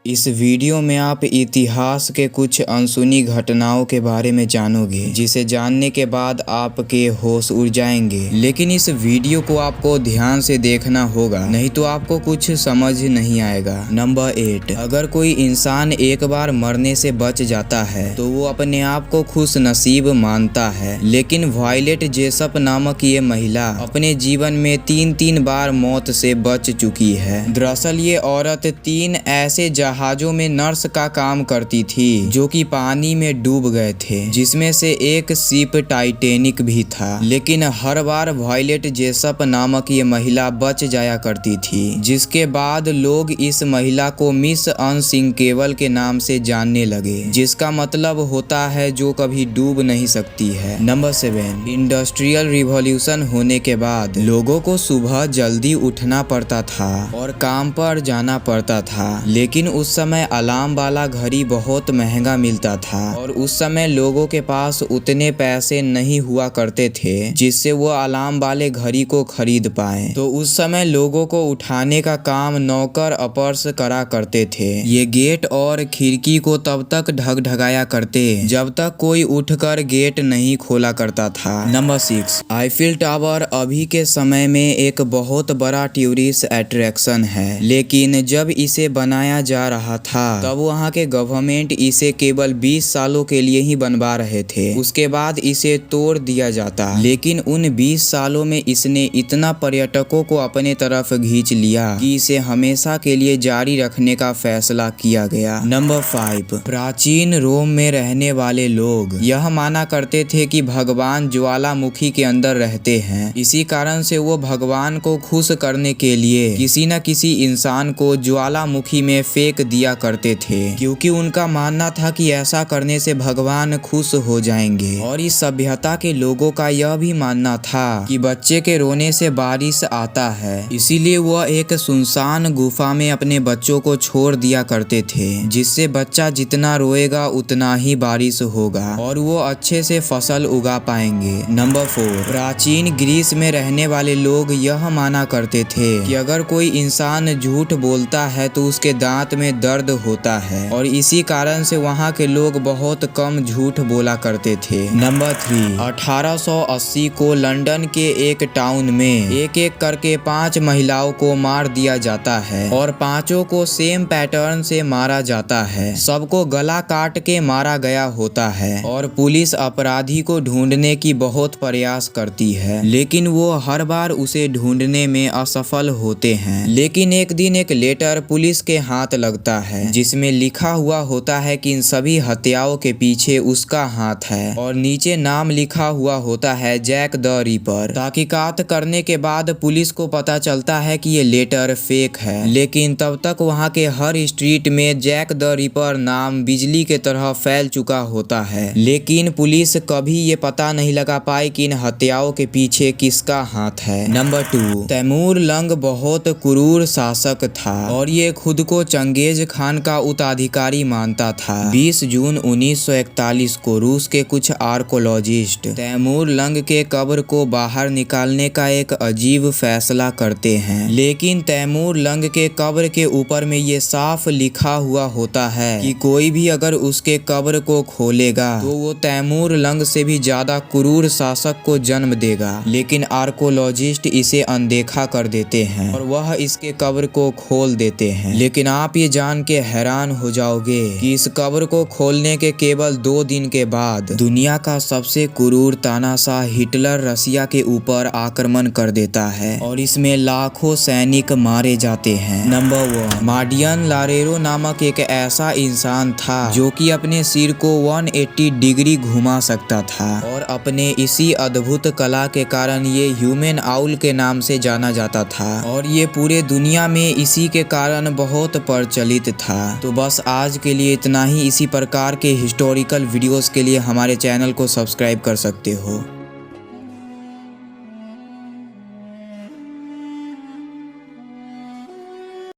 इस वीडियो में आप इतिहास के कुछ अनसुनी घटनाओं के बारे में जानोगे, जिसे जानने के बाद आपके होश उड़ जाएंगे। लेकिन इस वीडियो को आपको ध्यान से देखना होगा, नहीं तो आपको कुछ समझ नहीं आएगा। नंबर 8, अगर कोई इंसान एक बार मरने से बच जाता है तो वो अपने आप को खुश नसीब मानता है। लेकिन वायलेट जेसप नामक ये महिला अपने जीवन में 3 बार मौत से बच चुकी है। दरअसल ये औरत 3 ऐसे जहाजों में नर्स का काम करती थी जो कि पानी में डूब गए थे, जिसमें से एक शिप टाइटैनिक भी था। लेकिन हर बार वायलेट जेसप नामक ये महिला बच जाया करती थी, जिसके बाद लोग इस महिला को मिस अनसिंकेबल के नाम से जानने लगे, जिसका मतलब होता है जो कभी डूब नहीं सकती है। नंबर 7, इंडस्ट्रियल रिवॉल्यूशन होने के बाद लोगों को सुबह जल्दी उठना पड़ता था और काम पर जाना पड़ता था। लेकिन उस समय अलार्म वाला घड़ी बहुत महंगा मिलता था और उस समय लोगों के पास उतने पैसे नहीं हुआ करते थे जिससे वो अलार्म वाले घड़ी को खरीद पाए। तो उस समय लोगों को उठाने का काम नौकर अपर्स करा करते थे। ये गेट और खिड़की को तब तक ढकढकाया करते जब तक कोई उठकर गेट नहीं खोला करता था। नंबर 6, आईफिल टावर अभी के समय में एक बहुत बड़ा टूरिस्ट अट्रैक्शन है, लेकिन जब इसे बनाया जा रहा था तब वहाँ के गवर्नमेंट इसे केवल 20 सालों के लिए ही बनवा रहे थे। उसके बाद इसे तोड़ दिया जाता, लेकिन उन 20 सालों में इसने इतना पर्यटकों को अपने तरफ खींच लिया कि इसे हमेशा के लिए जारी रखने का फैसला किया गया। नंबर 5, प्राचीन रोम में रहने वाले लोग यह माना करते थे कि भगवान ज्वालामुखी के अंदर रहते हैं। इसी कारण से वो भगवान को खुश करने के लिए किसी न किसी इंसान को ज्वालामुखी में फेंक दिया करते थे, क्योंकि उनका मानना था कि ऐसा करने से भगवान खुश हो जाएंगे। और इस सभ्यता के लोगों का यह भी मानना था कि बच्चे के रोने से बारिश आता है, इसीलिए वह एक सुनसान गुफा में अपने बच्चों को छोड़ दिया करते थे, जिससे बच्चा जितना रोएगा उतना ही बारिश होगा और वो अच्छे से फसल उगा पाएंगे। नंबर 4, प्राचीन ग्रीस में रहने वाले लोग यह माना करते थे कि अगर कोई इंसान झूठ बोलता है तो उसके दांत में दर्द होता है, और इसी कारण से वहाँ के लोग बहुत कम झूठ बोला करते थे। नंबर 3, 1880 को लंदन के एक टाउन में एक एक करके 5 महिलाओं को मार दिया जाता है और 5 को सेम पैटर्न से मारा जाता है। सबको गला काट के मारा गया होता है और पुलिस अपराधी को ढूंढने की बहुत प्रयास करती है, लेकिन वो हर बार उसे ढूंढने में असफल होते हैं। लेकिन एक दिन एक लेटर पुलिस के हाथ लगता है, जिसमें लिखा हुआ होता है कि इन सभी हत्याओं के पीछे उसका हाथ है, और नीचे नाम लिखा हुआ होता है जैक द रिपर। तहकीकात करने के बाद पुलिस को पता चलता है कि ये लेटर फेक है, लेकिन तब तक वहाँ के हर स्ट्रीट में जैक द रिपर नाम बिजली के तरह फैल चुका होता है। लेकिन पुलिस कभी ये पता नहीं लगा पाई कि इन हत्याओं के पीछे किसका हाथ है। नंबर 2, तैमूर लंग बहुत क्रूर शासक था और ये खुद को चंगेज खान का उत्तराधिकारी मानता था। 20 जून 1941 को रूस के कुछ आर्कोलॉजिस्ट तैमूर लंग के कब्र को बाहर निकालने का एक अजीब फैसला करते हैं, लेकिन तैमूर लंग के कब्र के ऊपर में ये साफ लिखा हुआ होता है कि कोई भी अगर उसके कब्र को खोलेगा तो वो तैमूर लंग से भी ज्यादा क्रूर शासक को जन्म देगा। लेकिन आर्कोलॉजिस्ट इसे अनदेखा कर देते हैं और वह इसके कब्र को खोल देते हैं। लेकिन आप ये जान के हैरान हो जाओगे कि इस कब्र को खोलने के केवल 2 दिन के बाद दुनिया का सबसे क्रूर तानाशाह हिटलर रसिया के ऊपर आक्रमण कर देता है और इसमें लाखों सैनिक मारे जाते हैं। नंबर 1, मार्डियन लारेरो नामक एक ऐसा इंसान था जो कि अपने सिर को 180 डिग्री घुमा सकता था, और अपने इसी अद्भुत कला के कारण ये ह्यूमन आउल के नाम से जाना जाता था और ये पूरे दुनिया में इसी के कारण बहुत प्रचलित था। तो बस आज के लिए इतना ही। इसी प्रकार के हिस्टोरिकल वीडियोस के लिए हमारे चैनल को सब्सक्राइब कर सकते हो।